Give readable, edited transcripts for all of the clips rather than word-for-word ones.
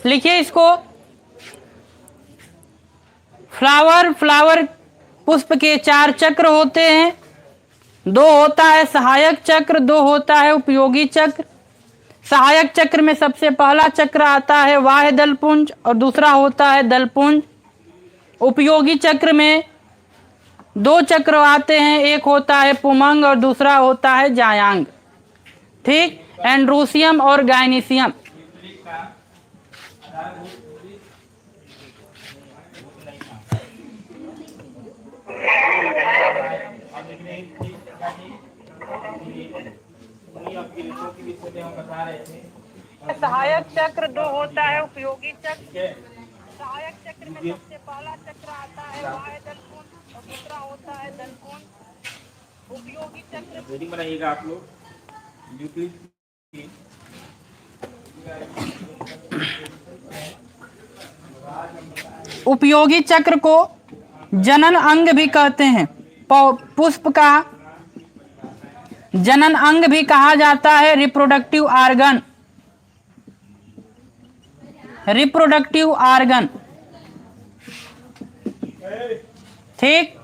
लिखिए इसको। फ्लावर पुष्प के 4 चक्र होते हैं। 2 होता है सहायक चक्र, 2 होता है उपयोगी चक्र। सहायक चक्र में सबसे पहला चक्र आता है बाह्य दलपुंज और दूसरा होता है दलपुंज। उपयोगी चक्र में 2 चक्र आते हैं, एक होता है पुमंग और दूसरा होता है जायांग। ठीक, एंड्रोसियम और गायनीसियम। सहायक चक्र 2 होता है, उपयोगी चक्र। सहायक चक्र में सबसे पहला चक्र आता है बाह्य दलपुंज और दूसरा होता है दलपुंज। उपयोगी चक्र रीडिंग बनाइएगा आप लोग। उपयोगी चक्र को जनन अंग भी कहते हैं। पुष्प का जनन अंग भी कहा जाता है, रिप्रोडक्टिव आर्गन। रिप्रोडक्टिव आर्गन, ठीक।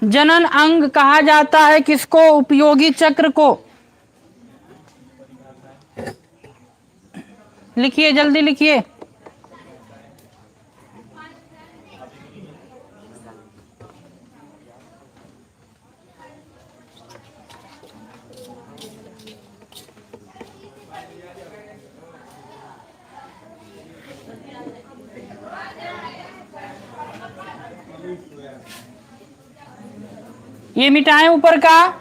जनन अंग कहा जाता है किसको? उपयोगी चक्र को। लिखिए, जल्दी लिखिए। ये मिटाएं ऊपर का।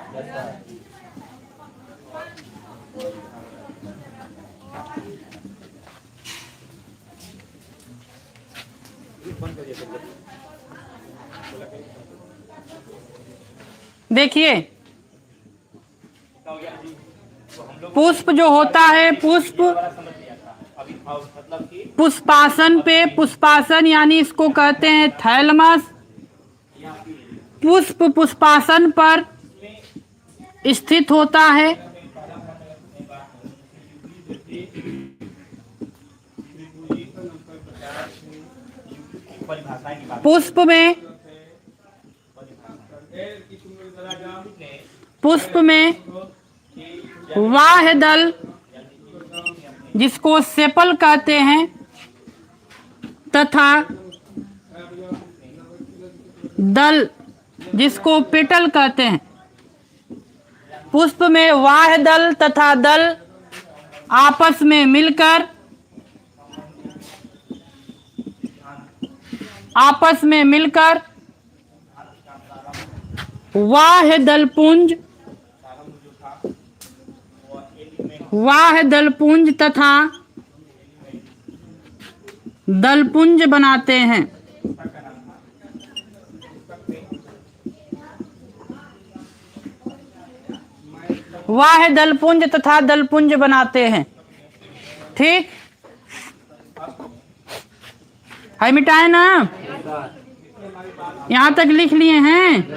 देखिए, पुष्प जो होता है, पुष्पासन पे, पुष्पासन यानी इसको कहते हैं थैलमस। पुष्प पुष्पासन पर स्थित होता है। पुष्प में बाह्य दल जिसको सेपल कहते हैं तथा दल जिसको पेटल कहते हैं। पुष्प में बाह्य दल तथा दल आपस में मिलकर बाह्य दलपुंज तथा दलपुंज बनाते हैं। बाह्य दलपुंज तथा दलपुंज बनाते हैं। ठीक है, मिटाए ना? यहाँ तक लिख लिए हैं?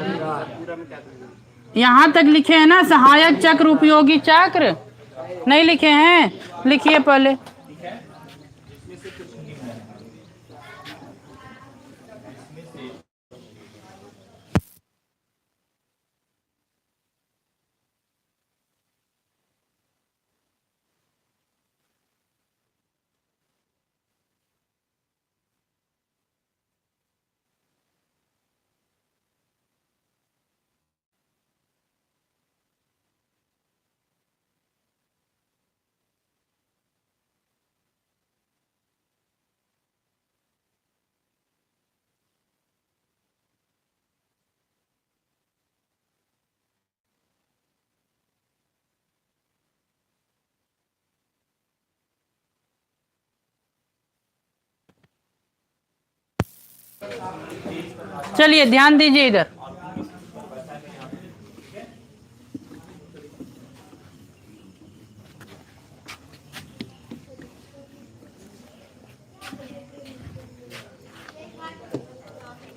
यहाँ तक लिखे हैं ना? सहायक चक्र, उपयोगी चक्र नहीं लिखे हैं? लिखिए पहले। चलिए ध्यान दीजिए इधर।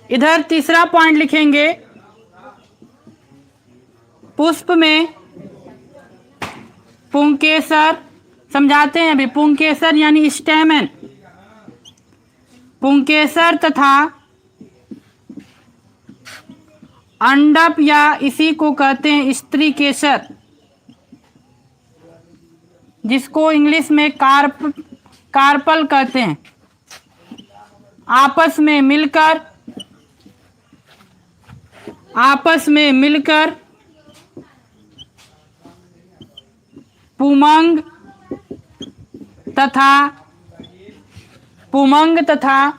इधर तीसरा पॉइंट लिखेंगे। पुष्प में पुंकेसर समझाते हैं अभी। पुंकेसर यानी स्टेमन, पुंकेसर तथा अंडप या इसी को कहते हैं स्त्री केसर, जिसको इंग्लिश में कार्पल कहते हैं। आपस में मिलकर पुमंग तथा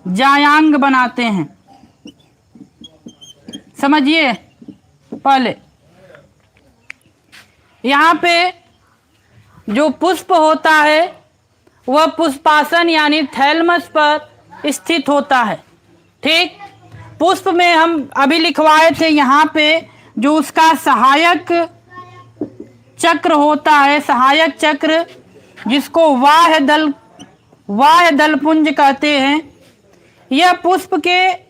जायांग बनाते हैं। समझिए पहले, यहाँ पे जो पुष्प होता है वह पुष्पासन यानी थैलमस पर स्थित होता है। ठीक, पुष्प में हम अभी लिखवाए थे यहाँ पे जो उसका सहायक चक्र होता है, सहायक चक्र, जिसको बाह्य दलपुंज कहते हैं। यह पुष्प के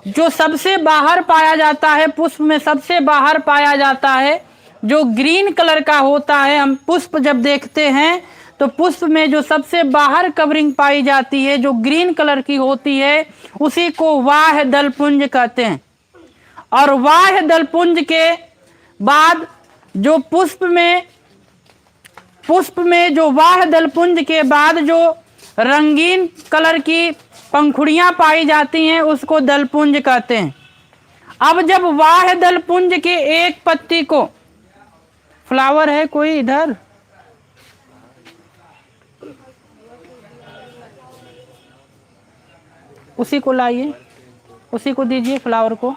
जो सबसे बाहर पाया जाता है, पुष्प में सबसे बाहर पाया जाता है, जो ग्रीन कलर का होता है। हम पुष्प जब देखते हैं तो पुष्प में जो सबसे बाहर कवरिंग पाई जाती है, जो ग्रीन कलर की होती है, उसी को बाह्य दलपुंज कहते हैं। और बाह्य दलपुंज के बाद जो पुष्प में जो बाह्य दलपुंज के बाद जो रंगीन कलर की पंखुड़ियां पाई जाती हैं, उसको दलपुंज कहते हैं। अब जब बाह्य दलपुंज के एक पत्ती को, फ्लावर है कोई इधर, उसी को लाइए, उसी को दीजिए फ्लावर को।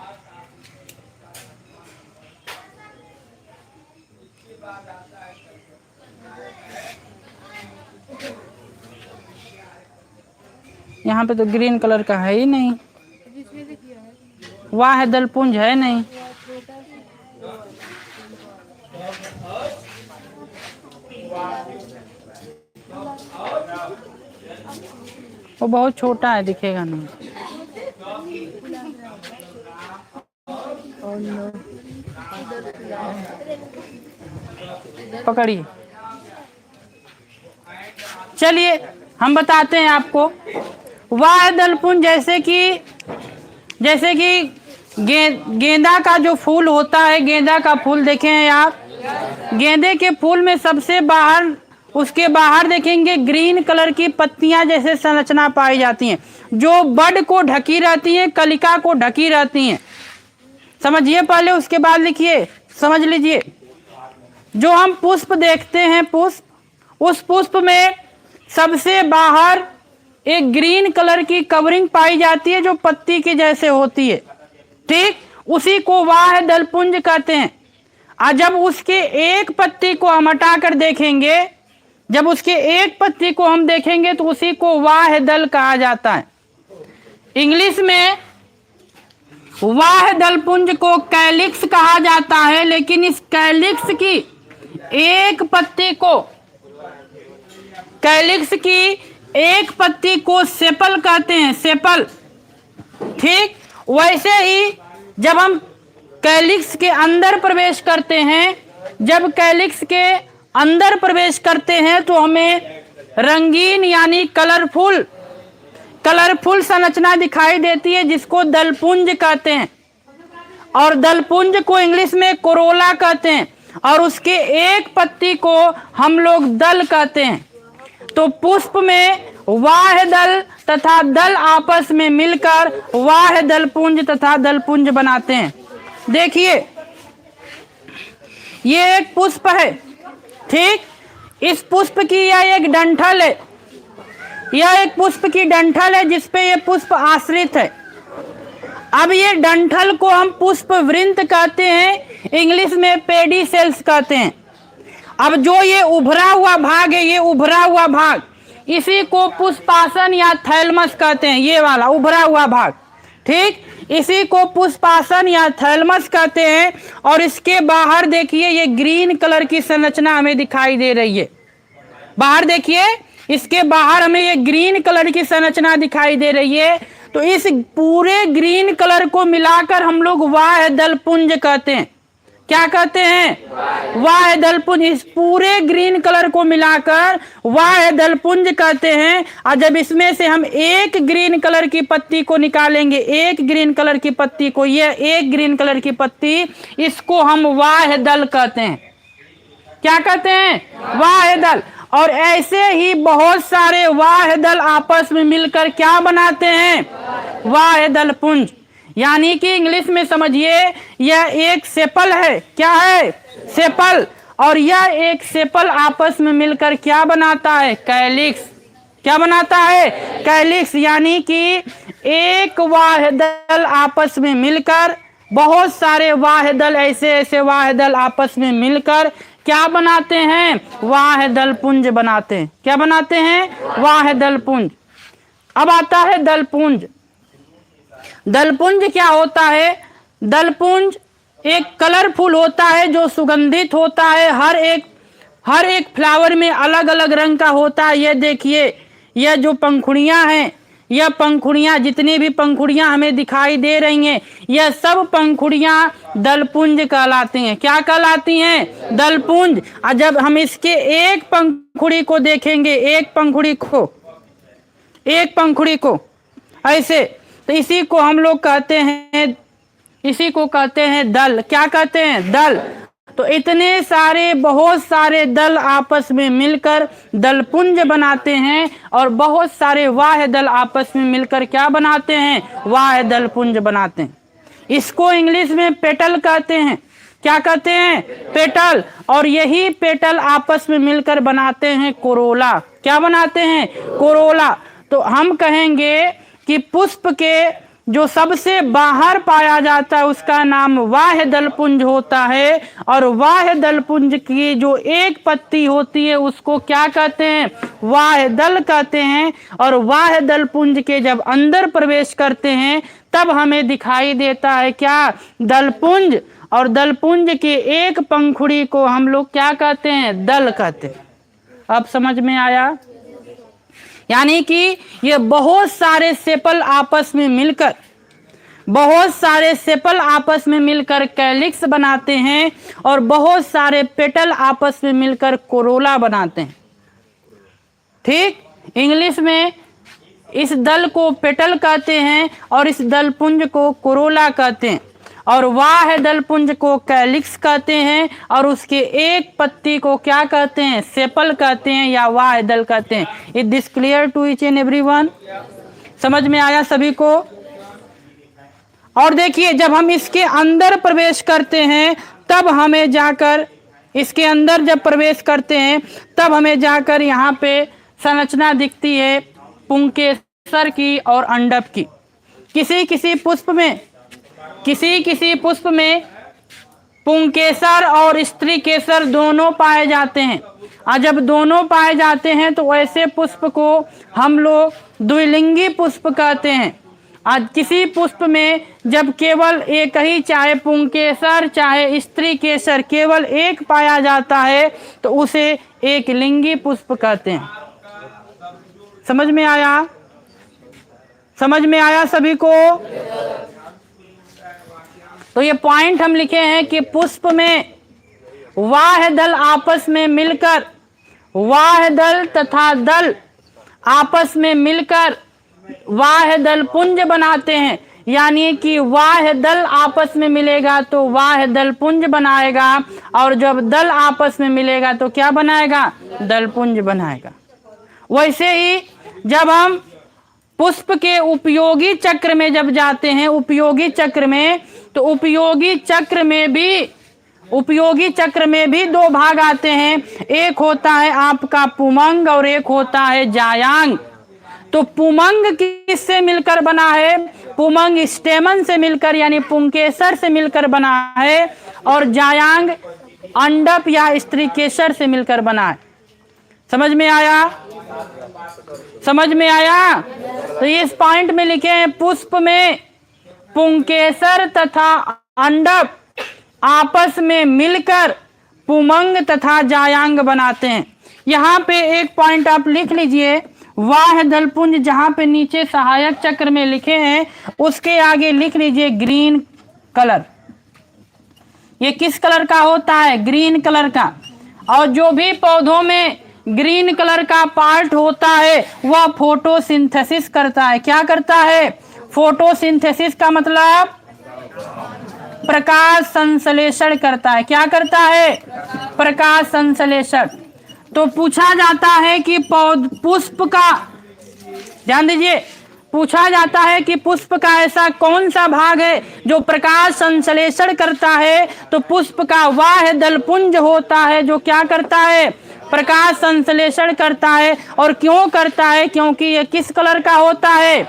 यहाँ पे तो ग्रीन कलर का है ही नहीं, वाह दलपुंज है नहीं। वो बहुत छोटा है, दिखेगा नहीं। पकड़िए, चलिए हम बताते हैं आपको। वाह दलपुंज जैसे कि गेंदा का जो फूल होता है, गेंदा का फूल देखे हैं आप, गेंदे के फूल में सबसे बाहर, उसके बाहर देखेंगे ग्रीन कलर की पत्तियां जैसे संरचना पाई जाती हैं, जो बड को ढकी रहती हैं, कलिका को ढकी रहती हैं। समझिए पहले, उसके बाद लिखिए, समझ लीजिए। जो हम पुष्प देखते हैं, पुष्प, उस पुष्प में सबसे बाहर एक ग्रीन कलर की कवरिंग पाई जाती है, जो पत्ती की जैसे होती है। ठीक, उसी को बाह्य दलपुंज कहते हैं। और जब उसके एक पत्ती को हम हटाकर देखेंगे, जब उसके एक पत्ती को हम देखेंगे तो उसी को बाह्य दल कहा जाता है। इंग्लिश में बाह्य दलपुंज को कैलिक्स कहा जाता है, लेकिन इस कैलिक्स की एक पत्ती को, कैलिक्स की एक पत्ती को सेपल कहते हैं, सेपल। ठीक, वैसे ही जब हम कैलिक्स के अंदर प्रवेश करते हैं, जब कैलिक्स के अंदर प्रवेश करते हैं तो हमें रंगीन यानी कलरफुल संरचना दिखाई देती है, जिसको दलपुंज कहते हैं। और दलपुंज को इंग्लिश में कोरोला कहते हैं, और उसके एक पत्ती को हम लोग दल कहते हैं। तो पुष्प में बाह्य दल तथा दल आपस में मिलकर बाह्य दलपुंज तथा दलपुंज बनाते हैं। देखिए, ये एक पुष्प है। ठीक, इस पुष्प की यह एक डंठल है, यह एक पुष्प की डंठल है जिसपे ये पुष्प आश्रित है। अब ये डंठल को हम पुष्प वृंत कहते हैं, इंग्लिश में पेडिसेल्स कहते हैं। अब जो ये उभरा हुआ भाग है, ये उभरा हुआ भाग, इसी को पुष्पासन या थैलमस कहते हैं, ये वाला उभरा हुआ भाग। ठीक, इसी को पुष्पासन या थैलमस कहते हैं। और इसके बाहर देखिए, ये ग्रीन कलर की संरचना हमें दिखाई दे रही है। बाहर देखिए, इसके बाहर हमें ये ग्रीन कलर की संरचना दिखाई दे रही है। तो इस पूरे ग्रीन कलर को मिलाकर हम लोग बाह्य दलपुंज कहते हैं। क्या कहते हैं? वाह दलपुंज। इस पूरे ग्रीन कलर को मिलाकर वाह दलपुंज कहते हैं। और जब इसमें से हम एक ग्रीन कलर की पत्ती को निकालेंगे, एक ग्रीन कलर की पत्ती को, यह एक ग्रीन कलर की पत्ती, इसको हम वाह दल कहते हैं। क्या कहते हैं? वाह दल। और ऐसे ही बहुत सारे वाह दल आपस में मिलकर क्या बनाते हैं? वाह दलपुंज। यानी कि इंग्लिश में समझिए, यह एक सेपल है। क्या है? सेपल। और यह एक सेपल आपस में मिलकर क्या बनाता है? कैलिक्स। क्या बनाता है? कैलिक्स। यानी कि एक वाह दल आपस में मिलकर, बहुत सारे वाह दल, ऐसे ऐसे वाह दल आपस में मिलकर क्या बनाते हैं? वाह दलपुंज बनाते हैं। क्या बनाते हैं? वाह दलपुंज। अब आता है दलपुंज। दलपुंज क्या होता है? दलपुंज एक कलरफुल होता है, जो सुगंधित होता है। हर एक फ्लावर में अलग अलग रंग का होता है। ये देखिए, यह जो पंखुड़ियां हैं, यह पंखुड़ियां, जितनी भी पंखुड़ियां हमें दिखाई दे रही हैं, यह सब पंखुड़ियां दलपुंज कहलाती हैं। क्या कहलाती हैं? दलपुंज। और जब हम इसके एक पंखुड़ी को देखेंगे, एक पंखुड़ी को ऐसे, तो इसी को हम लोग कहते हैं, इसी को कहते हैं दल। क्या कहते हैं? दल। तो इतने सारे, बहुत सारे दल आपस में मिलकर दलपुंज बनाते हैं। और बहुत सारे वाह दल आपस में मिलकर क्या बनाते हैं? वाह दलपुंज बनाते हैं। इसको इंग्लिश में पेटल कहते हैं। क्या कहते हैं? पेटल। और यही पेटल आपस में मिलकर बनाते हैं कोरोला। क्या बनाते हैं? कोरोला। तो हम कहेंगे कि पुष्प के जो सबसे बाहर पाया जाता है उसका नाम वाह दलपुंज होता है। और वाह दलपुंज की जो एक पत्ती होती है उसको क्या कहते हैं? वाह दल कहते हैं। और वाह दलपुंज के जब अंदर प्रवेश करते हैं तब हमें दिखाई देता है क्या? दलपुंज। और दलपुंज के एक पंखुड़ी को हम लोग क्या कहते हैं? दल कहते हैं। अब समझ में आया? यानी कि ये बहुत सारे सेपल आपस में मिलकर, बहुत सारे सेपल आपस में मिलकर कैलिक्स बनाते हैं। और बहुत सारे पेटल आपस में मिलकर कोरोला बनाते हैं। ठीक? इंग्लिश में इस दल को पेटल कहते हैं और इस दलपुंज को कोरोला कहते हैं। और वाह दलपुंज को कैलिक्स कहते हैं। और उसके एक पत्ती को क्या कहते हैं? सेपल कहते हैं या वाह दल कहते हैं। Is this clear to each and everyone? समझ में आया सभी को? और देखिए, जब हम इसके अंदर प्रवेश करते हैं तब हमें जाकर, इसके अंदर जब प्रवेश करते हैं तब हमें जाकर यहाँ पे संरचना दिखती है पुंकेसर की और अंडप की। किसी किसी पुष्प में पुंकेसर और स्त्री केसर दोनों पाए जाते हैं। और जब दोनों पाए जाते हैं तो ऐसे पुष्प को हम लोग द्विलिंगी पुष्प कहते हैं। आज किसी पुष्प में जब केवल एक ही, चाहे पुंकेसर चाहे स्त्री केसर, केवल एक पाया जाता है तो उसे एक लिंगी पुष्प कहते हैं। समझ में आया? समझ में आया सभी को? तो ये पॉइंट हम लिखे हैं कि पुष्प में वाह दल आपस में मिलकर, वाह दल तथा दल आपस में मिलकर वाह दलपुंज बनाते हैं। यानी कि वाह दल आपस में मिलेगा तो वाह दलपुंज बनाएगा। और जब दल आपस में मिलेगा तो क्या बनाएगा? दलपुंज बनाएगा। वैसे ही जब हम पुष्प के उपयोगी चक्र में जब जाते हैं, उपयोगी चक्र में, तो उपयोगी चक्र में भी दो भाग आते हैं। एक होता है आपका पुमंग और एक होता है जायांग। तो पुमंग किससे मिलकर बना है? पुमंग स्टेमन से मिलकर यानी पुंकेसर से मिलकर बना है। और जायांग अंडप या स्त्री केसर से मिलकर बना है। समझ में आया? समझ में आया? तो इस पॉइंट में लिखे हैं पुष्प में पुंकेसर तथा अंडप आपस में मिलकर पुमंग तथा जायांग बनाते हैं। यहाँ पे एक पॉइंट आप लिख लीजिए, वाह दलपुंज जहां पे नीचे सहायक चक्र में लिखे हैं उसके आगे लिख लीजिए ग्रीन कलर। ये किस कलर का होता है? ग्रीन कलर का। और जो भी पौधों में ग्रीन कलर का पार्ट होता है वह फोटोसिंथेसिस करता है। क्या करता है? फोटोसिंथेसिस का मतलब प्रकाश संश्लेषण करता है। क्या करता है? प्रकाश संश्लेषण। तो पूछा जाता है कि पुष्प का, ध्यान दीजिए, पूछा जाता है कि पुष्प का ऐसा कौन सा भाग है जो प्रकाश संश्लेषण करता है? तो पुष्प का वह दलपुंज होता है जो क्या करता है? प्रकाश संश्लेषण करता है। और क्यों करता है? क्योंकि ये किस कलर का होता है?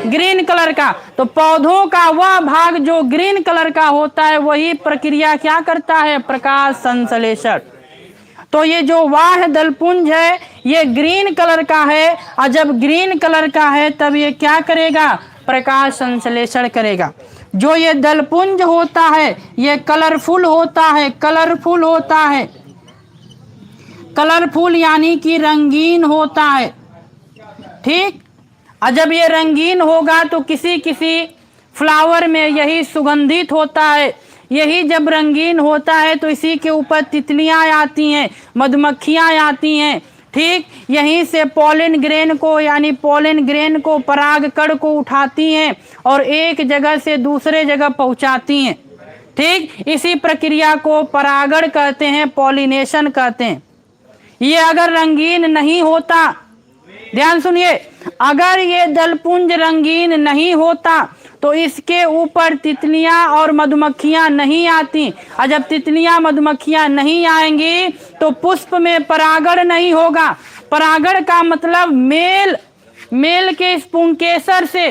ग्रीन कलर का। तो पौधों का वह भाग जो ग्रीन कलर का होता है वही प्रक्रिया क्या करता है? प्रकाश संश्लेषण। तो ये जो वाह दलपुंज है ये ग्रीन कलर का है, और जब ग्रीन कलर का है तब ये क्या करेगा? प्रकाश संश्लेषण करेगा। जो ये दलपुंज होता है ये कलरफुल होता है, कलरफुल होता है, कलरफुल यानी कि रंगीन होता है। ठीक। और जब ये रंगीन होगा तो किसी किसी फ्लावर में यही सुगंधित होता है। यही जब रंगीन होता है तो इसी के ऊपर तितलियां आती हैं, मधुमक्खियां आती हैं। ठीक। यहीं से पोलन ग्रेन को यानी पोलन ग्रेन को, परागकण को उठाती हैं और एक जगह से दूसरे जगह पहुंचाती हैं। ठीक। इसी प्रक्रिया को परागण कहते हैं, पॉलिनेशन कहते हैं। ये अगर रंगीन नहीं होता, ध्यान सुनिए, अगर ये दलपुंज रंगीन नहीं होता तो इसके ऊपर तितलियां और मधुमक्खियां नहीं आती। और जब तितलियां मधुमक्खियां नहीं आएंगी तो पुष्प में परागण नहीं होगा। परागण का मतलब मेल के स्पुंकेसर से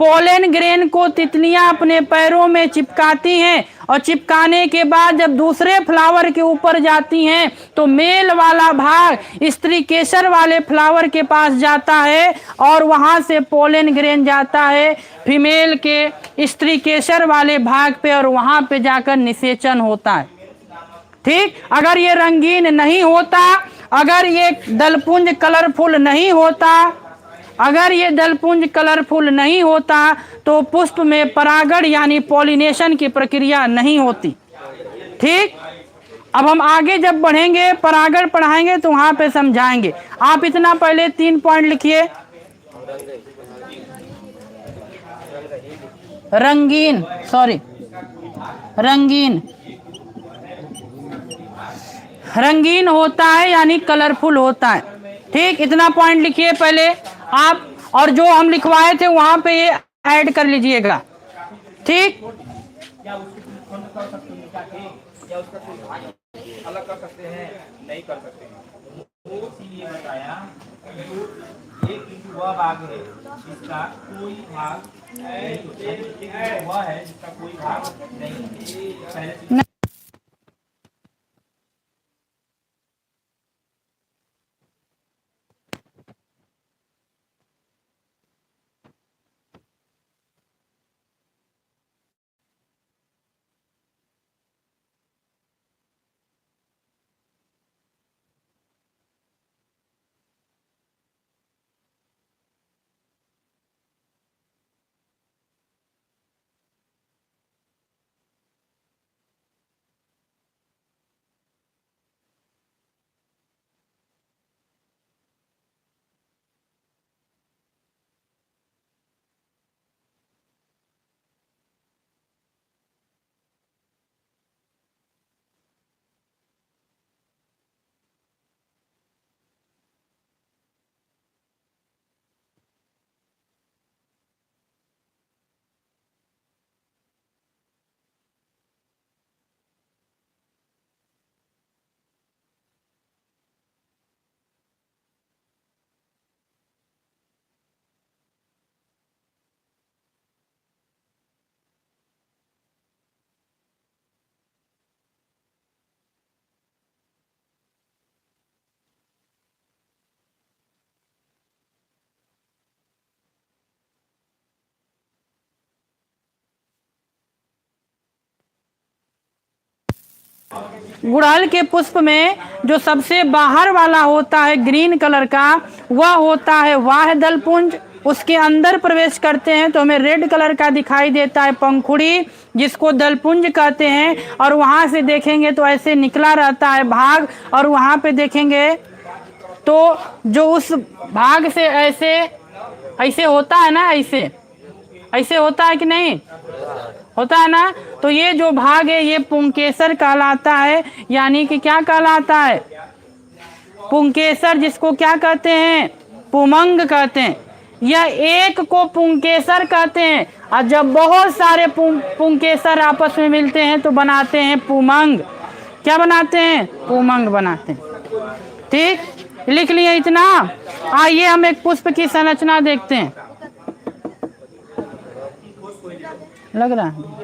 पोलन ग्रेन को तितलियां अपने पैरों में चिपकाती हैं, और चिपकाने के बाद जब दूसरे फ्लावर के ऊपर जाती हैं तो मेल वाला भाग स्त्री केसर वाले फ्लावर के पास जाता है और वहां से पोलन ग्रेन जाता है फीमेल के स्त्री केसर वाले भाग पे, और वहां पे जाकर निषेचन होता है। ठीक। अगर ये रंगीन नहीं होता, अगर ये दलपुंज कलरफुल नहीं होता, अगर ये दलपुंज कलरफुल नहीं होता तो पुष्प में परागण यानी पॉलिनेशन की प्रक्रिया नहीं होती। ठीक। अब हम आगे जब बढ़ेंगे परागण पढ़ाएंगे तो वहां पे समझाएंगे। आप इतना पहले 3 पॉइंट लिखिए। रंगीन, सॉरी, रंगीन, रंगीन होता है यानी कलरफुल होता है। ठीक। इतना पॉइंट लिखिए पहले आप, और जो हम लिखवाए थे वहां पे ये ऐड कर लीजिएगा। ठीक। अलग कर सकते हैं, नहीं कर सकते हैं। वो इसीलिए बताया एक बिंदु वह भाग है जिसका कोई भाग नहीं, वह है जिसका कोई भाग नहीं। गुड़हल के पुष्प में जो सबसे बाहर वाला होता है ग्रीन कलर का, वह होता है वाह दलपुंज। उसके अंदर प्रवेश करते हैं तो हमें रेड कलर का दिखाई देता है पंखुड़ी, जिसको दलपुंज कहते हैं, और वहां से देखेंगे तो ऐसे निकला रहता है भाग, और वहां पे देखेंगे तो जो उस भाग से ऐसे ऐसे होता है ना, ऐसे होता है कि नहीं होता है ना, तो ये जो भाग है ये पुंकेसर कहलाता है, यानी कि क्या कहलाता है, पुंकेसर, जिसको क्या कहते हैं, पुमंग कहते हैं। यह एक को पुंकेसर कहते हैं, और जब बहुत सारे पुंकेसर आपस में मिलते हैं तो बनाते हैं पुमंग। क्या बनाते हैं, पुमंग बनाते हैं। ठीक, लिख लिए इतना। आइए हम एक पुष्प की संरचना देखते हैं। लग रहा है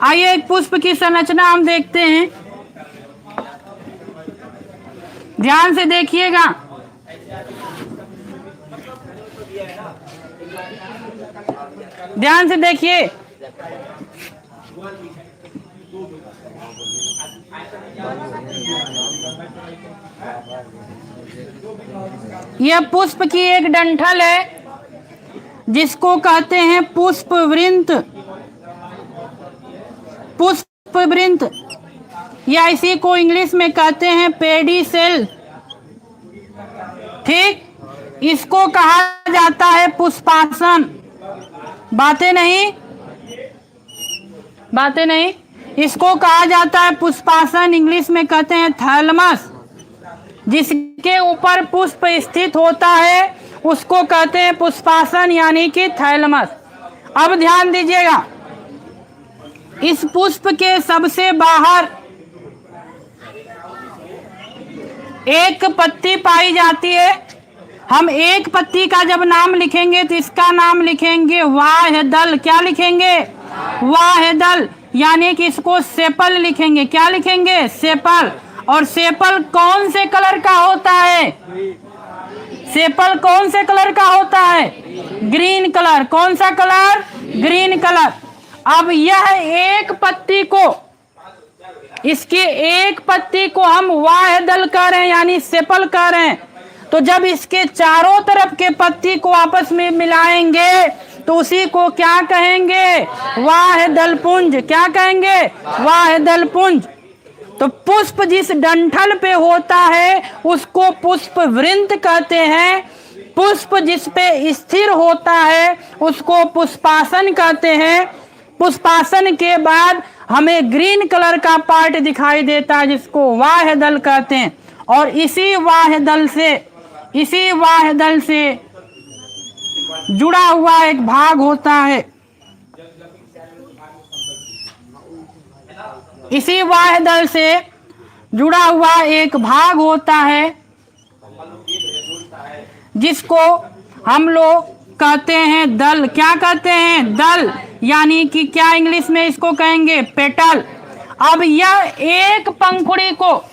आइए एक पुष्प की संरचना हम देखते हैं, ध्यान से देखिएगा। ध्यान से देखिए, यह पुष्प की एक डंठल है जिसको कहते हैं पुष्पवृंत। पुष्पवृंत या इसी को इंग्लिश में कहते हैं पेडिसेल। ठीक, इसको कहा जाता है पुष्पासन। बातें नहीं, इसको कहा जाता है पुष्पासन, इंग्लिश में कहते हैं थैलमस। जिसके ऊपर पुष्प स्थित होता है उसको कहते हैं पुष्पासन, यानी कि थैलमस। अब ध्यान दीजिएगा, इस पुष्प के सबसे बाहर एक पत्ती पाई जाती है। हम एक पत्ती का जब नाम लिखेंगे तो इसका नाम लिखेंगे वाह्यदल। क्या लिखेंगे, वाह्यदल, यानी कि इसको सेपल लिखेंगे। क्या लिखेंगे, सेपल। और सेपल कौन से कलर का होता है, सेपल कौन से कलर का होता है, ग्रीन कलर। कौन सा कलर, ग्रीन कलर। अब यह एक पत्ती को, इसके एक पत्ती को हम वाह्यदल कह रहे हैं, यानी सेपल कह रहे हैं। तो जब इसके चारों तरफ के पत्ती को आपस में मिलाएंगे तो उसी को क्या कहेंगे, वाह्यदल पुंज। क्या कहेंगे, वाह्यदल पुंज। तो पुष्प जिस डंठल पे होता है उसको पुष्पवृंत कहते हैं। पुष्प जिस पे स्थिर होता है उसको पुष्पासन कहते हैं। पुष्पासन के बाद हमें ग्रीन कलर का पार्ट दिखाई देता है जिसको वाह्यदल कहते हैं। और इसी वाह्यदल से जुड़ा हुआ एक भाग होता है, इसी वाह्यदल से जुड़ा हुआ एक भाग होता है जिसको हम लोग कहते हैं दल। क्या कहते हैं, दल, यानी कि क्या इंग्लिश में इसको कहेंगे, पेटल। अब यह एक पंखुड़ी को,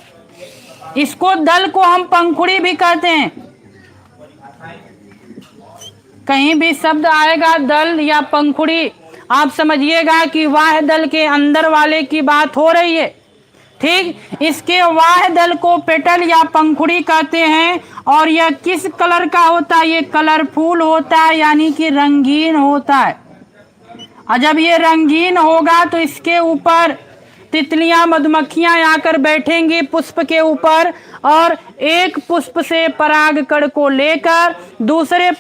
इसको दल को हम पंखुड़ी भी कहते हैं। कहीं भी शब्द आएगा दल या पंखुड़ी, आप समझिएगा कि वाह्यदल के अंदर वाले की बात हो रही है। ठीक, इसके वाह्यदल को पेटल या पंखुड़ी कहते हैं। और यह किस कलर का होता है, ये कलरफुल होता है, यानी कि रंगीन होता है। और जब ये रंगीन होगा तो इसके ऊपर तितलियां, मधुमक्खियां आकर बैठेंगी पुष्प के ऊपर, और एक पुष्प से परागकण को लेकर दूसरे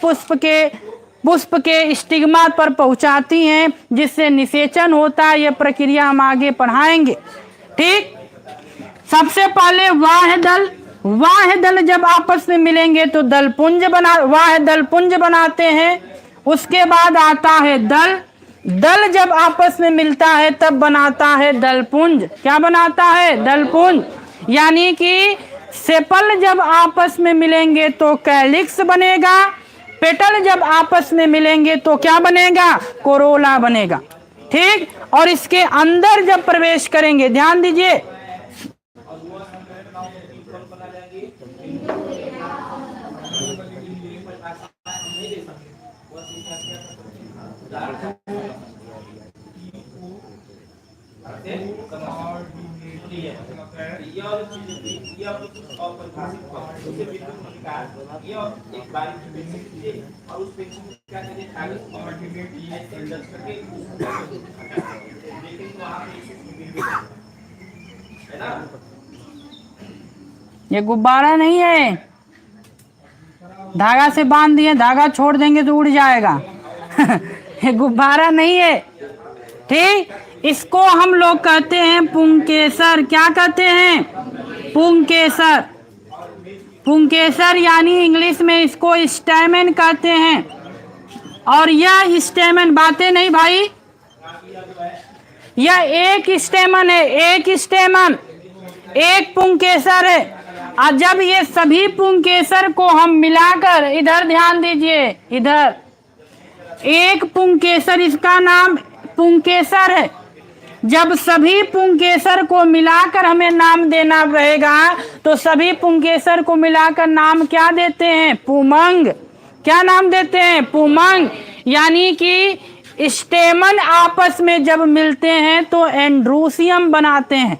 पुष्प के स्टिग्मा पर पहुंचाती हैं, जिससे निषेचन होता है। यह प्रक्रिया हम आगे पढ़ाएंगे। ठीक, सबसे पहले वाह्यदल जब आपस में मिलेंगे तो वाह्यदल पुंज बनाते हैं। उसके बाद आता है दल जब आपस में मिलता है तब बनाता है दलपुंज। क्या बनाता है, दलपुंज। यानी कि सेपल जब आपस में मिलेंगे तो कैलिक्स बनेगा, पेटल जब आपस में मिलेंगे तो क्या बनेगा, कोरोला बनेगा। ठीक, और इसके अंदर जब प्रवेश करेंगे, ध्यान दीजिए, ये और चीज थी, ये और कुछ अपरिभाषित पद उसे विद्युत प्रकार ये और एक बारीक पेंसिल लीजिए और उस पेंसिल को क्या करिए कागज पर ऐसे इंडस्ट करके लेकिन तो आप है ना। ये गुब्बारा नहीं है, धागा से बांध दिए, धागा छोड़ देंगे तो उड़ जाएगा। ये गुब्बारा नहीं है, ठीक। इसको हम लोग कहते हैं पुंकेसर। क्या कहते हैं? पुंकेसर। पुंकेसर यानी इंग्लिश में इसको स्टैमेन कहते हैं। और यह स्टैमेन, बातें नहीं भाई, यह एक स्टेमन है, एक स्टेमन, एक पुंकेसर है। और जब ये सभी पुंकेसर को हम मिलाकर, इधर ध्यान दीजिए, इधर एक पुंकेसर, इसका नाम पुंकेसर है। जब सभी पुंकेसर को मिलाकर हमें नाम देना रहेगा तो सभी पुंकेसर को मिलाकर नाम क्या देते हैं? पुमंग। क्या नाम देते हैं? पुमंग। यानी कि स्टेमन आपस में जब मिलते हैं तो एंड्रोसियम बनाते हैं।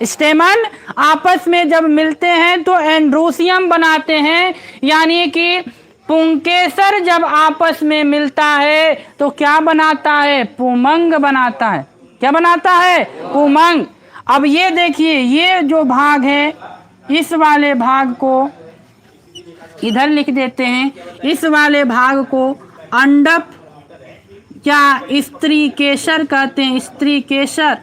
स्टेमन आपस में जब मिलते हैं तो एंड्रोसियम बनाते हैं। यानी कि पुंकेसर जब आपस में मिलता है तो क्या बनाता है? पुमंग बनाता है। क्या बनाता है? पुमंग। अब ये देखिए, ये जो भाग है, इस वाले भाग को इधर लिख देते हैं। इस वाले भाग को अंडप या स्त्री केसर कहते हैं। स्त्री केसर,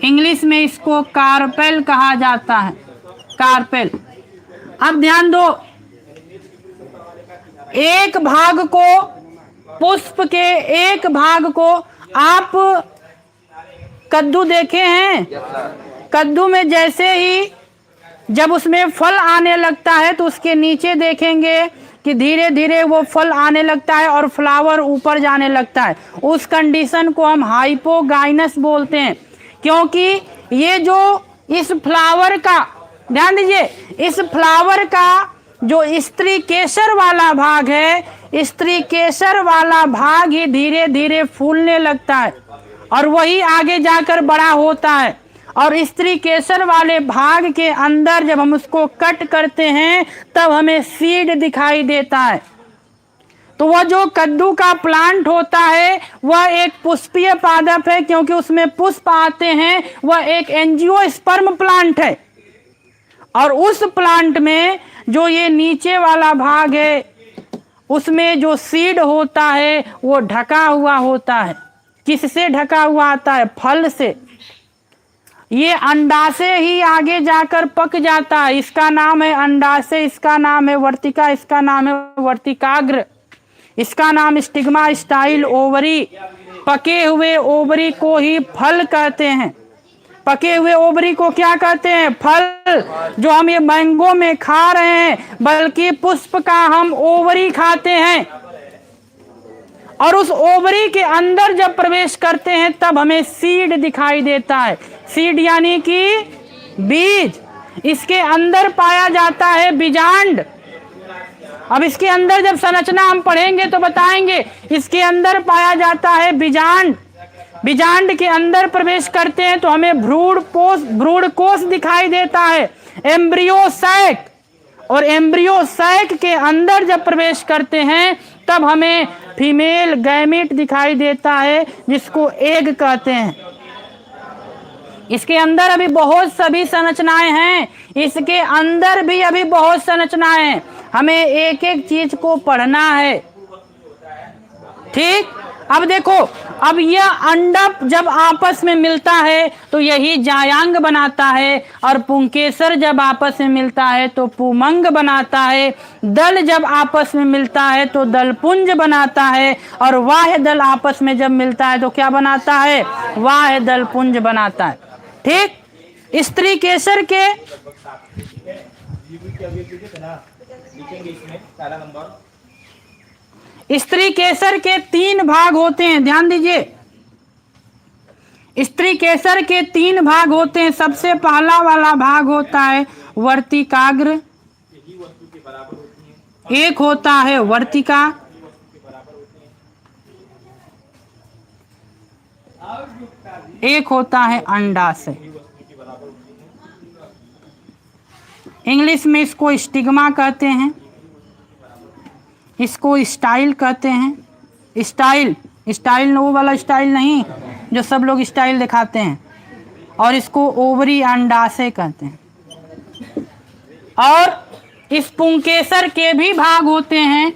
इंग्लिश में इसको कार्पेल कहा जाता है। कार्पेल। अब ध्यान दो, एक भाग को, पुष्प के एक भाग को, आप कद्दू देखे हैं? कद्दू में जैसे ही जब उसमें फल आने लगता है तो उसके नीचे देखेंगे कि धीरे धीरे वो फल आने लगता है और फ्लावर ऊपर जाने लगता है। उस कंडीशन को हम हाइपोगाइनस बोलते हैं। क्योंकि ये जो इस फ्लावर का, ध्यान दीजिए, इस फ्लावर का जो स्त्री केसर वाला भाग है, स्त्री केसर वाला भाग ही धीरे धीरे फूलने लगता है और वही आगे जाकर बड़ा होता है। और स्त्री केसर वाले भाग के अंदर जब हम उसको कट करते हैं तब हमें सीड दिखाई देता है। तो वह जो कद्दू का प्लांट होता है वह एक पुष्पीय पादप है, क्योंकि उसमें पुष्प आते हैं। वह एक एंजियोस्पर्म प्लांट है। और उस प्लांट में जो ये नीचे वाला भाग है उसमें जो सीड होता है वो ढका हुआ होता है। किससे ढका हुआ आता है? फल से। ये अंडाशय ही आगे जाकर पक जाता है। इसका नाम है अंडाशय, इसका नाम है वर्तिका, इसका नाम है वर्तिकाग्र, इसका नाम स्टिग्मा स्टाइल ओवरी। पके हुए ओवरी को ही फल कहते हैं। पके हुए ओवरी को क्या कहते हैं? फल। जो हम ये मैंगो में खा रहे हैं, बल्कि पुष्प का हम ओवरी खाते हैं। और उस ओवरी के अंदर जब प्रवेश करते हैं तब हमें सीड दिखाई देता है। सीड यानी कि बीज। इसके अंदर पाया जाता है बीजांड। अब इसके अंदर जब संरचना हम पढ़ेंगे तो बताएंगे। इसके अंदर पाया जाता है बीजांड। बीजांड के अंदर प्रवेश करते हैं तो हमें भ्रूण कोश दिखाई देता है, एम्ब्रियो सैक। और एम्ब्रियो सैक के अंदर जब प्रवेश करते हैं तब हमें फीमेल गैमीट दिखाई देता है, जिसको एग कहते हैं। इसके अंदर अभी बहुत सभी संरचनाएं हैं। इसके अंदर भी अभी बहुत संरचनाएं हैं। हमें एक एक चीज को पढ़ना है, ठीक। अब देखो, अब यह अंडप जब आपस में मिलता है तो यही जायांग बनाता है। और पुंकेसर जब आपस में मिलता है तो पुमंग बनाता है। दल जब आपस में मिलता है तो दलपुंज बनाता है। और वाह्य दल आपस में जब मिलता है तो क्या बनाता है? वाह्य दलपुंज बनाता है, ठीक। स्त्री केसर के स्त्री केसर के 3 भाग होते हैं। ध्यान दीजिए, स्त्री केसर के 3 भाग होते हैं। सबसे पहला वाला भाग होता है वर्तिकाग्र, एक होता है वर्तिका, एक होता है अंडाशय। इंग्लिश में इसको स्टिग्मा कहते हैं, इसको स्टाइल कहते हैं। स्टाइल, स्टाइल वो वाला स्टाइल नहीं जो सब लोग स्टाइल दिखाते हैं। और इसको ओवरी अंडाशय कहते हैं। और इस पुंकेसर के भी भाग होते हैं,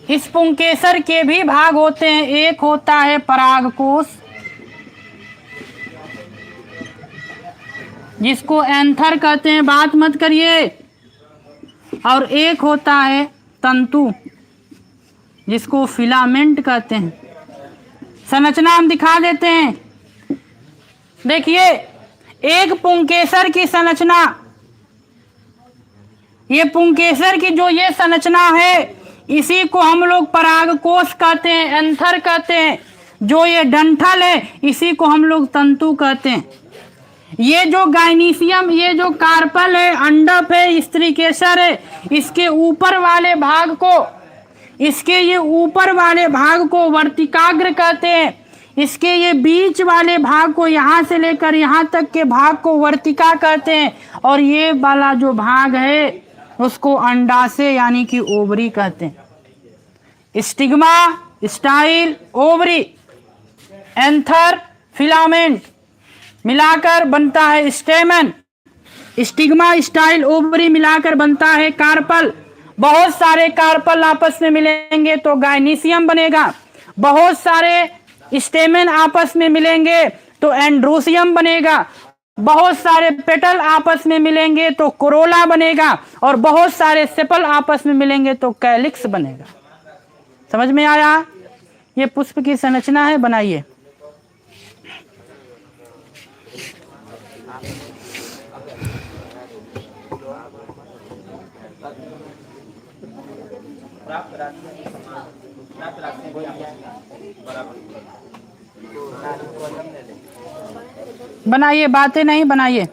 इस पुंकेसर के भी भाग होते हैं। एक होता है परागकोश, जिसको एंथर कहते हैं, बात मत करिए। और एक होता है तंतु, जिसको फिलामेंट कहते हैं। संरचना हम दिखा देते हैं। देखिए, एक पुंकेसर की संरचना, ये पुंकेसर की जो ये संरचना है, इसी को हम लोग परागकोश कहते हैं, एंथर कहते हैं। जो ये डंठल है, इसी को हम लोग तंतु कहते हैं। ये जो गाइनीशियम, ये जो कार्पल है, अंडप है, स्त्रीकेसर है, इसके ऊपर वाले भाग को, इसके ये ऊपर वाले भाग को वर्तिकाग्र कहते हैं। इसके ये बीच वाले भाग को, यहां से लेकर यहां तक के भाग को वर्तिका कहते हैं। और ये वाला जो भाग है उसको अंडाशय यानी कि ओवरी कहते हैं। Stigma, style, ovary, anther, filament मिलाकर बनता है स्टेमन। स्टिग्मा, स्टाइल, ओवरी मिलाकर बनता है कार्पल। बहुत सारे कार्पल आपस में मिलेंगे तो गाइनीशियम बनेगा। बहुत सारे स्टेमन आपस में मिलेंगे तो एंड्रोसियम बनेगा। बहुत सारे पेटल आपस में मिलेंगे तो कोरोला बनेगा। और बहुत सारे सेपल आपस में मिलेंगे तो कैलिक्स बनेगा। समझ में आया? ये पुष्प की संरचना है, बनाइए। प्राप्त राशि समान, प्राप्त राशि बराबर। बनाइए, बातें नहीं बनाइए।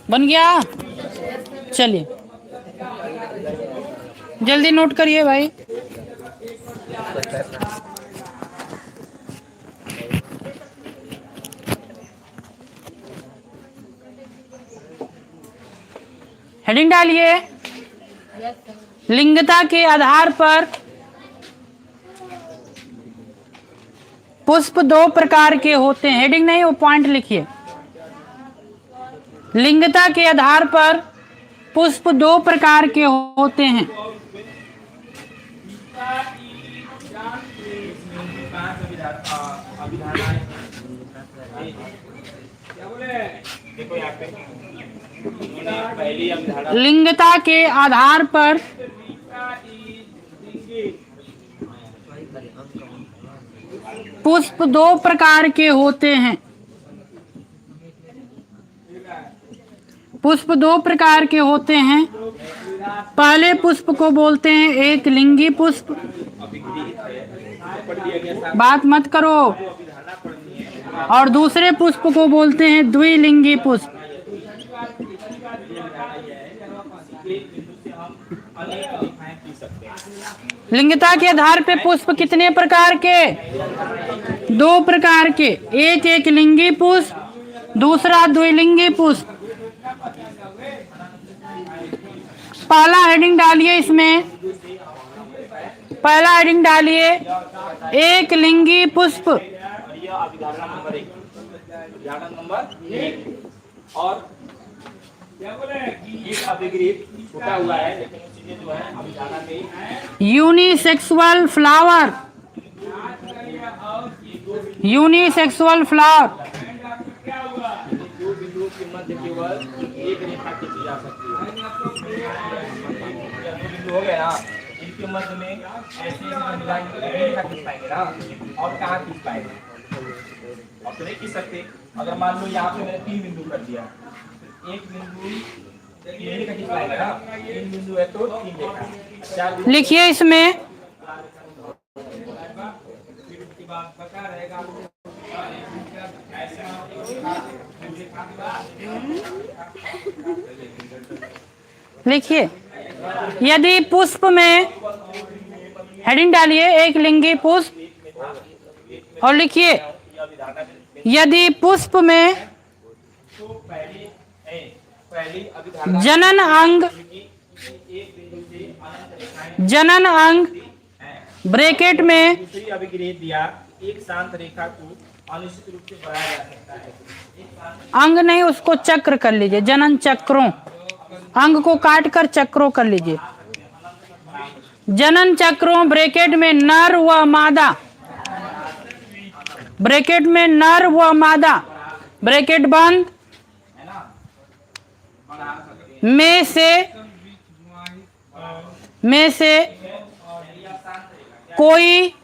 बन गया? चलिए जल्दी नोट करिए भाई। हेडिंग डालिए। लिंगता के आधार पर पुष्प दो प्रकार के होते हैं। हेडिंग नहीं, वो पॉइंट लिखिए। लिंगता के आधार पर पुष्प दो प्रकार के होते हैं। देखो यहाँ पे पहली अवधारणा लिंगता के आधार पर पुष्प दो प्रकार के होते हैं। पुष्प दो प्रकार के होते हैं। पहले पुष्प को बोलते हैं एक लिंगी पुष्प। बात मत करो। और दूसरे पुष्प को बोलते हैं द्विलिंगी पुष्प। लिंगता के आधार पे पुष्प कितने प्रकार के? दो प्रकार के। एक लिंगी पुष्प, दूसरा द्विलिंगी पुष्प। पहला हेडिंग डालिए इसमें। पहला हेडिंग डालिए एक लिंगी पुष्प। अवधारणा नंबर 1, अवधारणा नंबर 1। और क्या बोले कि एक अभिग्रीव छूटा हुआ है, लेकिन चीजें जो है अवधारणा में यूनिसेक्सुअल फ्लावर। Unisexual flower. दो बिंदुओं के मध्य केवल एक रेखा खींची जा सकती है। दो बिंदु हो गए ना, इनके मध्य में ऐसे रेखा खींच पाएंगे ना। और कहाँ खींच पाएंगे? और तो नहीं खींच सकते। अगर मान लो यहाँ पे मैंने 3 बिंदु कर दिया, एक बिंदु ये रेखा खींच पाएगा ना। 3 बिंदु है तो 3 रेखा, 4 बिंदु। लिखिए इसमें। लिखिए यदि पुष्प में, हेडिंग डालिए एक लिंगी पुष्प। और लिखिए यदि पुष्प में जनन अंग ब्रैकेट में दूसरी अभिग्रेड दिया, एक शांत रेखा को अनिश्चित रूप से बढ़ाया जा सकता है। अंग नहीं, उसको चक्र कर लीजिए। जनन चक्रों, अंग को काट कर चक्रों कर लीजिए। जनन चक्रों ब्रैकेट में नर व मादा, ब्रैकेट में नर व मादा, ब्रैकेट बंद, में से कोई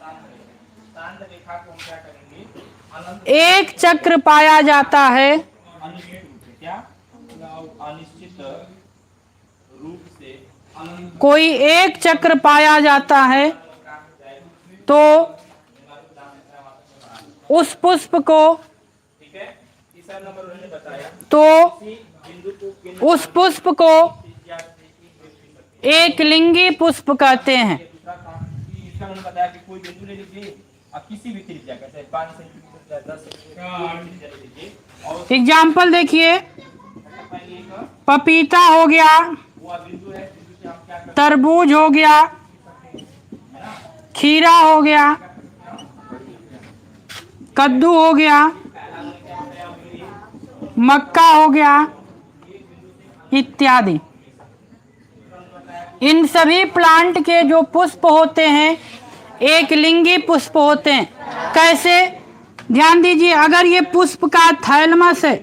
एक चक्र पाया जाता है। कोई एक चक्र पाया जाता है तो उस पुष्प को, तो उस पुष्प को एक लिंगी पुष्प कहते हैं। बताया कि कोई बिंदु ले लीजिए और किसी भी त्रिज्या का, चाहे 5 सेंटीमीटर 10 सेंटीमीटर और एग्जाम्पल देखिए। पपीता हो गया, तरबूज हो गया, खीरा हो गया, कद्दू हो गया, मक्का हो गया इत्यादि। इन सभी प्लांट के जो पुष्प होते हैं एक लिंगी पुष्प होते हैं। कैसे? ध्यान दीजिए। अगर ये पुष्प का थैलमस है,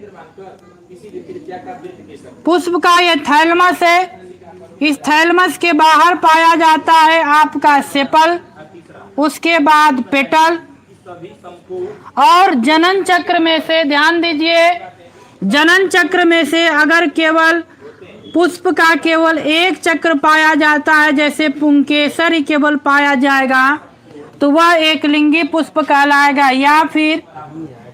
पुष्प का ये थैलमस है, इस थैलमस के बाहर पाया जाता है आपका सेपल, उसके बाद पेटल, और जनन चक्र में से, ध्यान दीजिए, जनन चक्र में से अगर केवल पुष्प का केवल एक चक्र पाया जाता है, जैसे पुंकेसर ही केवल पाया जाएगा, तो वह एक लिंगी पुष्प कहलाएगा। या फिर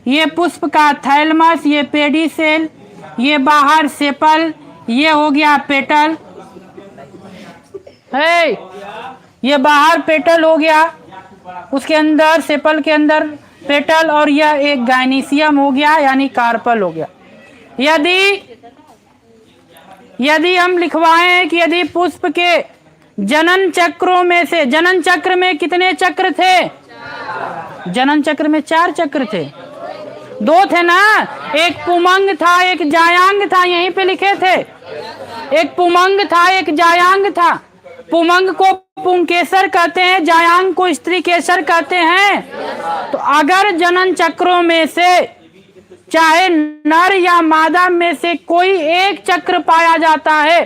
ये पुष्प का थैलमस, ये पेडिसेल, ये बाहर सेपल, ये हो गया पेटल है, ये बाहर पेटल हो गया, उसके अंदर सेपल के अंदर पेटल, और यह एक गाइनीशियम हो गया यानी कार्पल हो गया। यदि हम लिखवाएं कि यदि पुष्प के जनन चक्रों में से, जनन चक्र में कितने चक्र थे? जनन चक्र में 4 चक्र थे, 2 थे ना, एक पुमंग था एक जायांग था, यहीं पे लिखे थे। एक पुमंग था एक जायांग था। पुमंग को पुंकेसर कहते हैं, जायांग को स्त्री केसर कहते हैं। तो अगर जनन चक्रों में से चाहे नर या मादा में से कोई एक चक्र पाया जाता है,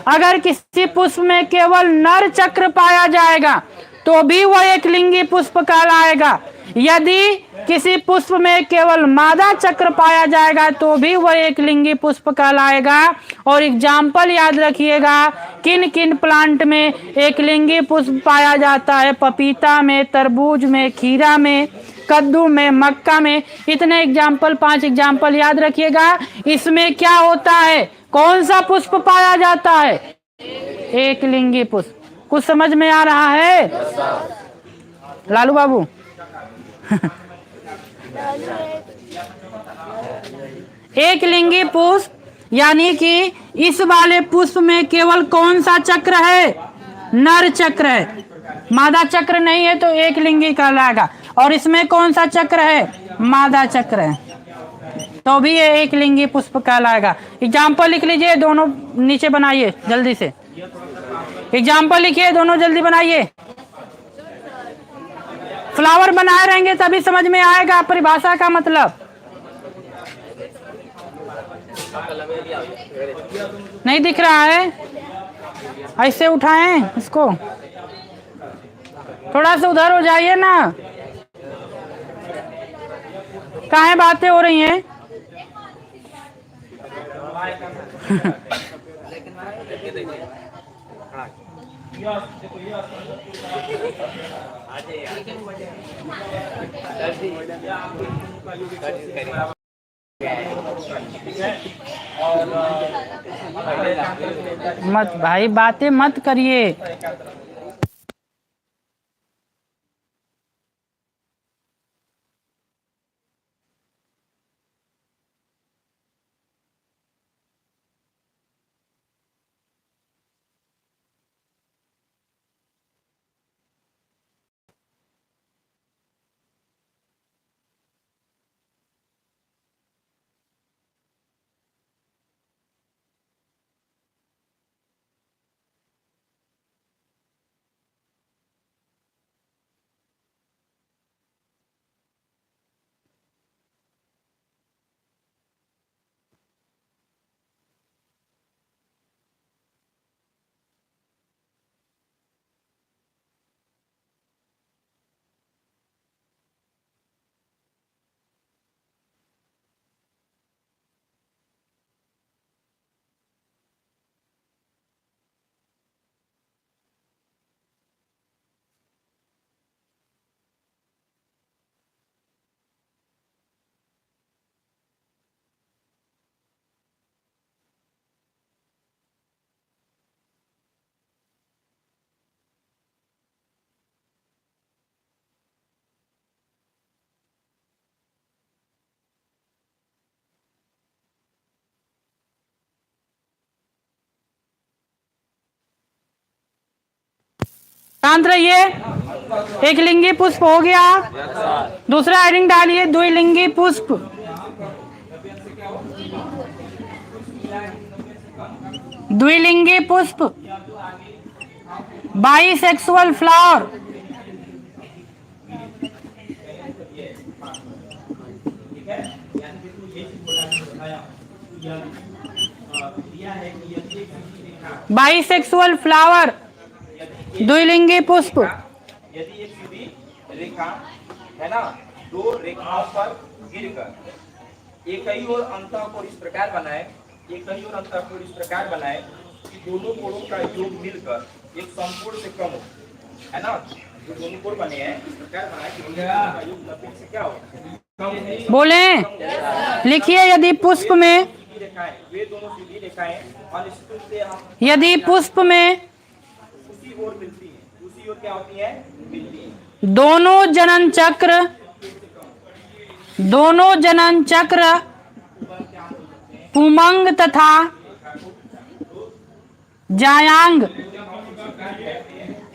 अगर किसी पुष्प में केवल नर चक्र पाया जाएगा तो भी वह एक लिंगी पुष्प कहलाएगा। यदि किसी पुष्प में केवल मादा चक्र पाया जाएगा तो भी वह एक लिंगी पुष्प कहलाएगा। और एग्जाम्पल याद रखिएगा, किन किन प्लांट में एक लिंगी पुष्प पाया जाता है? पपीता में, तरबूज में, खीरा में, कद्दू में, मक्का में। इतने एग्जाम्पल, 5 एग्जाम्पल याद रखिएगा। इसमें क्या होता है? कौन सा पुष्प पाया जाता है? एक लिंगी पुष्प। कुछ समझ में आ रहा है लालू बाबू? एक लिंगी पुष्प यानी कि इस वाले पुष्प में केवल कौन सा चक्र है? नर चक्र है, मादा चक्र नहीं है तो एक लिंगी कहलाएगा। और इसमें कौन सा चक्र है? मादा चक्र है, तो भी ये एक लिंगी पुष्प कहलाएगा। एग्जाम्पल लिख लीजिए, दोनों नीचे बनाइए जल्दी से। एग्जाम्पल लिखिए, दोनों जल्दी बनाइए। फ्लावर बनाए रहेंगे तभी समझ में आएगा परिभाषा का मतलब। नहीं दिख रहा है? ऐसे उठाएं इसको, थोड़ा सा उधर हो जाइए ना। काहे बातें हो रही हैं? मत भाई, बातें मत करिए। शांत रहिए। एक लिंगी पुष्प हो गया, दूसरा हेडिंग डालिए, द्विलिंगी पुष्प। द्विलिंगी पुष्प, बाइसेक्सुअल फ्लावर। बाइसेक्सुअल फ्लावर, द्विलिंगी पुष्प। यदि एक सीधी रेखा है ना, 2 रेखाओं पर गिरकर एक ही और अंतः कोण इस प्रकार बनाए, एक ही और अंतः कोण इस प्रकार बनाए कि दोनों कोणों का योग मिलकर एक समकोण से कम हो, है ना। जो दोनों कोण बने हैं इस प्रकार बनाए कि दोनों का योग 90 से क्या हो, कम हो। बोले लिखिए, यदि पुष्प में रेखाएं वे दोनों सीधी रेखाएं और निश्चित रूप से हम यदि पुष्प में उसी ओर मिलती हैं, उसी ओर क्या होती है, मिलती है। दोनों जनन चक्र पुमंग तथा जायांग,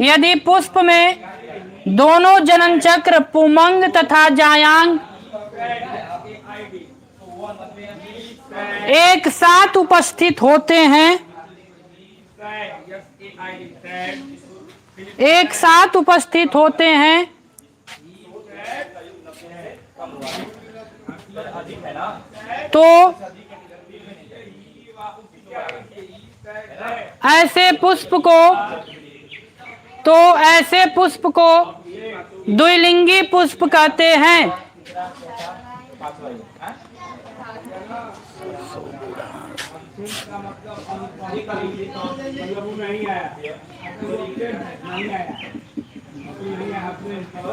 यदि पुष्प में दोनों जनन चक्र पुमंग तथा जायांग एक साथ उपस्थित होते हैं, एक साथ उपस्थित होते हैं, तो ऐसे पुष्प को द्विलिंगी पुष्प कहते हैं।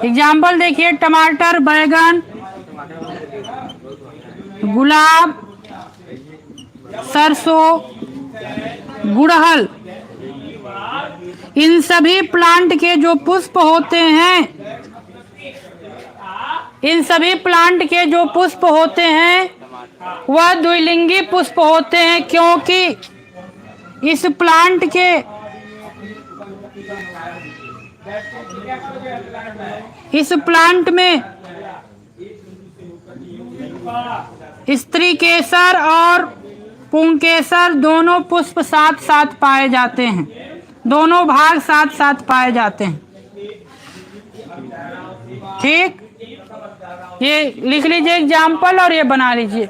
एग्जाम्पल देखिए, टमाटर, बैगन, गुलाब, सरसों, गुड़हल, इन सभी प्लांट के जो पुष्प होते हैं, वह द्विलिंगी पुष्प होते हैं, क्योंकि इस प्लांट में स्त्री केसर और पुंकेसर दोनों पुष्प साथ साथ पाए जाते हैं, दोनों भाग साथ साथ पाए जाते हैं। ठीक, ये लिख लीजिए एग्जाम्पल और ये बना लीजिए।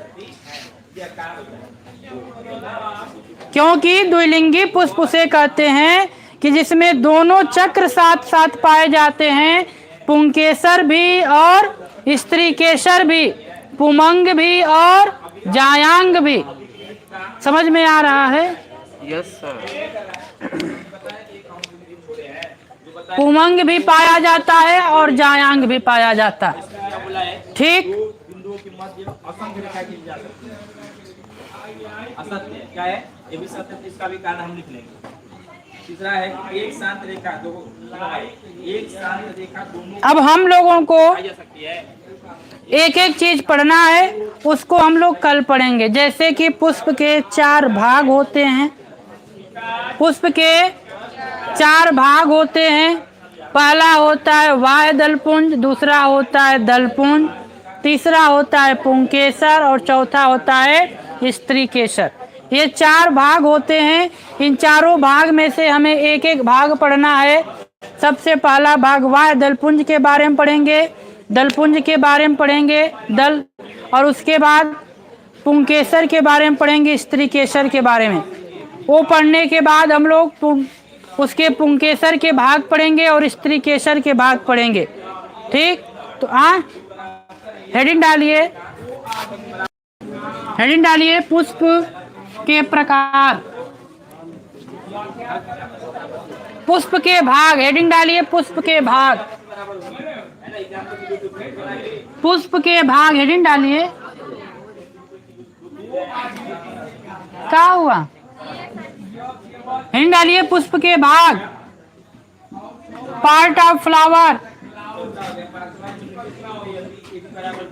क्योंकि द्विलिंगी पुष्प उसे कहते हैं कि जिसमें दोनों चक्र साथ साथ पाए जाते हैं, पुंकेसर भी और स्त्री केसर भी, पुमंग भी और जायांग भी। समझ में आ रहा है? Yes sir. पुमंग भी पाया जाता है और जायांग भी पाया जाता है। ठीक, बिंदुओं के मध्य असंख्य रेखा खींची जा सकती है। असत्य क्या है, ये भी सत्य, इसका भी कारण हम लिख लेंगे। तीसरा है एक शांत रेखा दोनों अब हम लोगों को जा सकती है। एक एक चीज पढ़ना है, उसको हम लोग कल पढ़ेंगे। जैसे कि पुष्प के 4 भाग होते हैं, पहला होता है बाह्य दलपुंज, दूसरा होता है दलपुंज, तीसरा होता है पुंकेसर और चौथा होता है स्त्री केसर। ये 4 भाग होते हैं। इन चारों भाग में से हमें एक एक भाग पढ़ना है। सबसे पहला भाग बाह्य दलपुंज के बारे में पढ़ेंगे, दलपुंज के बारे में पढ़ेंगे दल, और उसके बाद पुंकेसर के बारे में पढ़ेंगे, स्त्री केसर के बारे में। वो पढ़ने के बाद हम लोग उसके पुंकेसर के भाग पढ़ेंगे और स्त्री केसर के भाग पढ़ेंगे। ठीक, तो हेडिंग डालिए पुष्प के प्रकार, पुष्प के भाग। हेडिंग डालिए पुष्प के भाग, पुष्प के भाग। हेडिंग डालिए। क्या हुआ? हेडिंग डालिए पुष्प के भाग। Part of flower,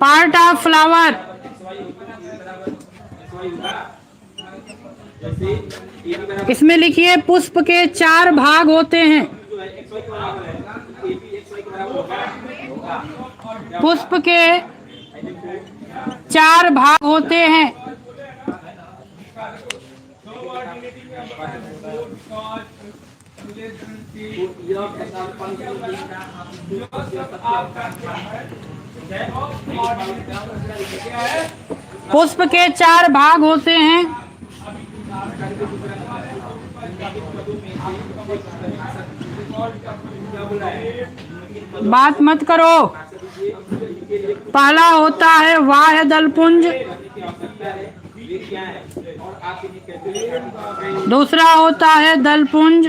part of flower. इसमें लिखिए पुष्प के 4 भाग होते हैं। पुष्प के 4 भाग होते हैं। पुष्प के 4 भाग होते हैं। बात मत करो। पहला होता है बाह्य दलपुंज, दूसरा होता है दलपुंज,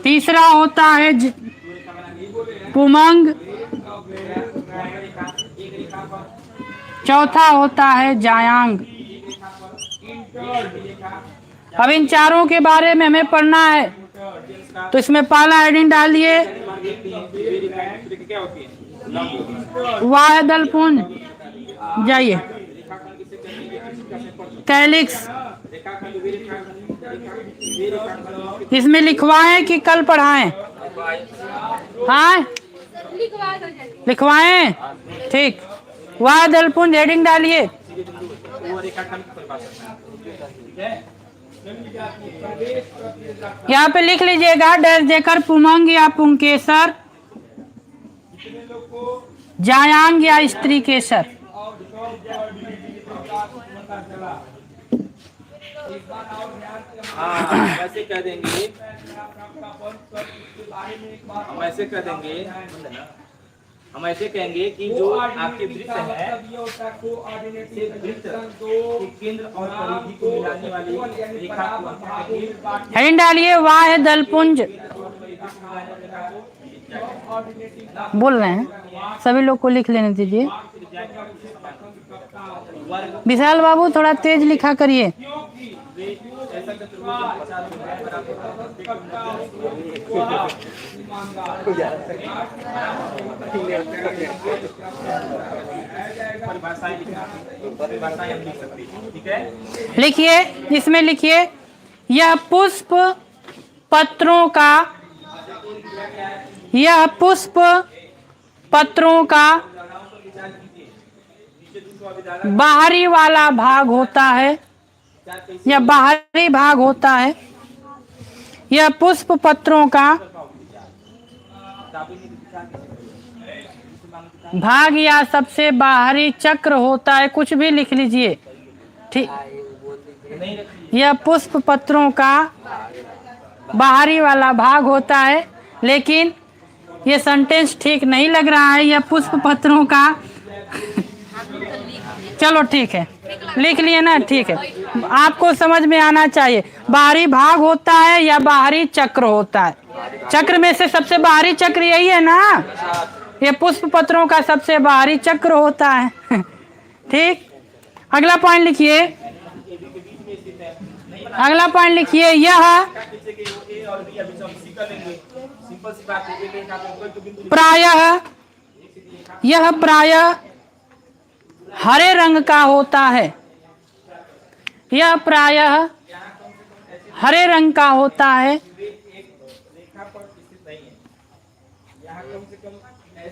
तीसरा होता है पुमंग, चौथा होता है जायांग। अब इन चारों के बारे में हमें पढ़ना है, तो इसमें पहला हेडिंग डालिए क्या होती है? वायदल पुंज। जाइए कैलिक्स, इसमें लिखवाएं कि कल पढ़ाएं? हाँ लिखवाएं, ठीक। वायदल पुंज हेडिंग डालिए। यहाँ पे लिख लीजिएगा डैश देकर पुमंग या पुंकेसर, जायांग या स्त्री केसर। वैसे कह देंगे, हम ऐसे कहेंगे कि जो आपके वृत्त है, वृत्त के केंद्र और परिधि को मिलाने वाली रेखा को हेडिंग डालिए वाह दलपुंज। बोल रहे हैं, सभी लोग को लिख लेने दीजिए। विशाल बाबू थोड़ा तेज लिखा करिए। लिखिए, इसमें लिखिए यह पुष्प पत्रों का, यह पुष्प पत्रों का बाहरी वाला भाग होता है, यह बाहरी भाग होता है। यह पुष्प पत्रों का भाग या सबसे बाहरी चक्र होता है, कुछ भी लिख लीजिए, ठीक। यह पुष्प पत्रों का बाहरी वाला भाग होता है, लेकिन ये सेंटेंस ठीक नहीं लग रहा है। यह पुष्प पत्रों का चलो ठीक है, लिख लिए ना, ठीक है। आपको समझ में आना चाहिए, बाहरी भाग होता है या बाहरी चक्र होता है। चक्र में से सबसे बाहरी चक्र यही है ना, ये पुष्प पत्रों का सबसे बाहरी चक्र होता है, ठीक। अगला पॉइंट लिखिए, अगला पॉइंट लिखिए यह प्रायः हरे रंग का होता है। यह प्रायः हरे रंग का होता है,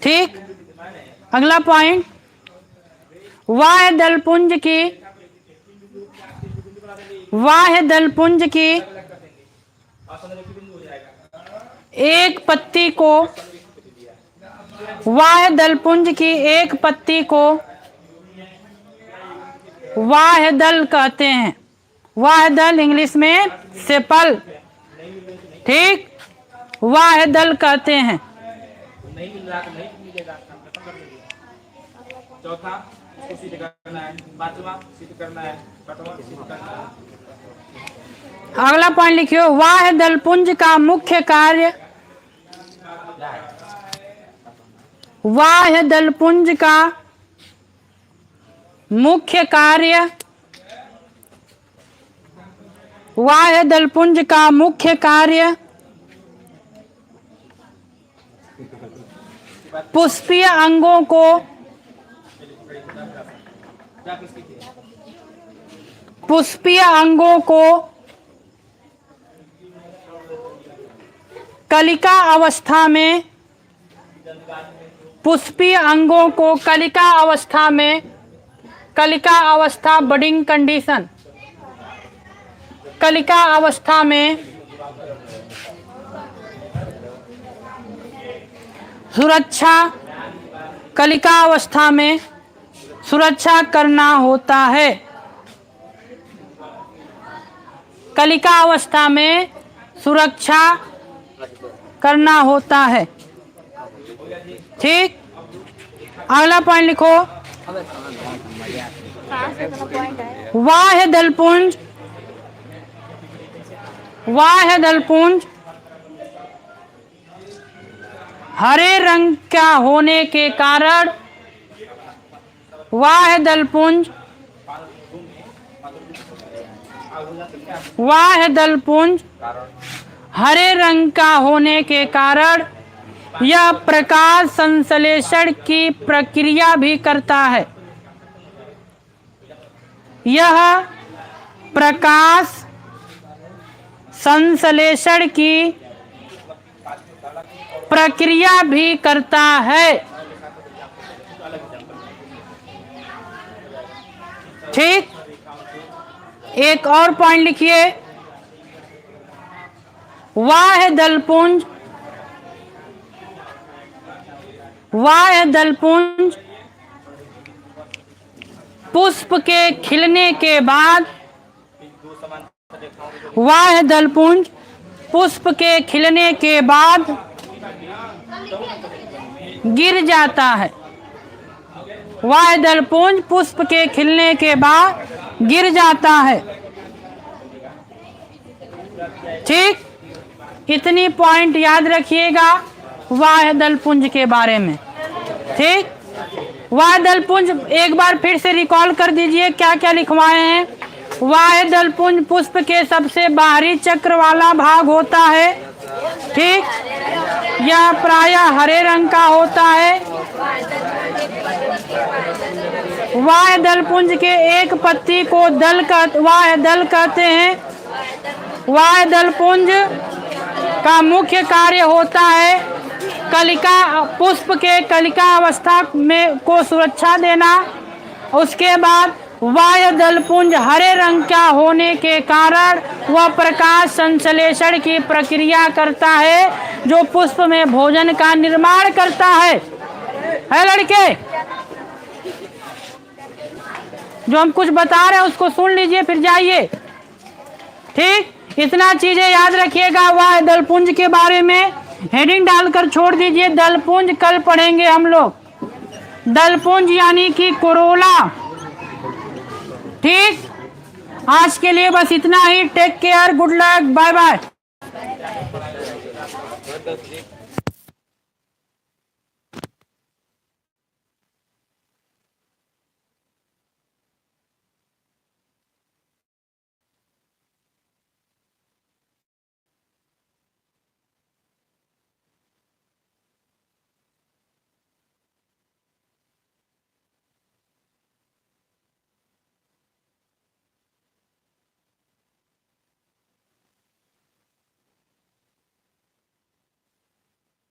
ठीक। अगला पॉइंट, वाह दलपुंज की, वाह दलपुंज की एक पत्ती को, वाह दलपुंज की एक पत्ती को वाह दल कहते हैं। वाह दल इंग्लिश में सेपल, ठीक, वाह दल कहते हैं। चौथा इसको सिद्ध करना है, पांचवा सिद्ध करना है, छठवां सिद्ध करना है। अगला पॉइंट लिखियो, वाह दलपुंज का मुख्य कार्य, वाह दलपुंज का मुख्य कार्य, वाह दलपुंज का मुख्य कार्य पुष्पीय अंगों को, पुष्पीय अंगों को कलिका अवस्था में, पुष्पीय अंगों को कलिका अवस्था में, कलिका अवस्था बडिंग कंडीशन, कलिका अवस्था में सुरक्षा, कलिका अवस्था में सुरक्षा करना होता है। कलिका अवस्था में सुरक्षा करना होता है, ठीक। अगला पॉइंट लिखो, वाह दलपुंज, वाह दलपुंज हरे रंग का होने के कारण, वाह है दलपुंज, वाह है दलपुंज हरे रंग का होने के कारण यह प्रकाश संश्लेषण की प्रक्रिया भी करता है। यह प्रकाश संश्लेषण की प्रक्रिया भी करता है। ठीक, एक और पॉइंट लिखिए। वाह है दलपुंज, वाह है दलपुंज पुष्प के खिलने के बाद, वाह है दलपुंज पुष्प के खिलने के बाद गिर जाता है। वाह है दलपुंज पुष्प के खिलने के बाद गिर जाता है। ठीक, इतनी पॉइंट याद रखिएगा वाह दलपुंज के बारे में। ठीक, वाह दलपुंज एक बार फिर से रिकॉल कर दीजिए क्या क्या लिखवाए हैं। वाह दलपुंज पुष्प के सबसे बाहरी चक्र वाला भाग होता है। ठीक, यह प्रायः हरे रंग का होता है। वाह दलपुंज के एक पत्ती को वाह दल कहते हैं। वाह दलपुंज का मुख्य कार्य होता है कलिका, पुष्प के कलिका अवस्था में को सुरक्षा देना। उसके बाद वाह दलपुंज हरे रंग का होने के कारण वह प्रकाश संश्लेषण की प्रक्रिया करता है जो पुष्प में भोजन का निर्माण करता है लड़के? जो हम कुछ बता रहे हैं उसको सुन लीजिए फिर जाइए। ठीक, इतना चीजें याद रखिएगा वाह दलपुंज के बारे में। हेडिंग डालकर छोड़ दीजिए, दलपुंज कल पढ़ेंगे हम लोग। दलपुंज यानी कि कोरोला। ठीक, आज के लिए बस इतना ही। Take care, good luck, bye bye.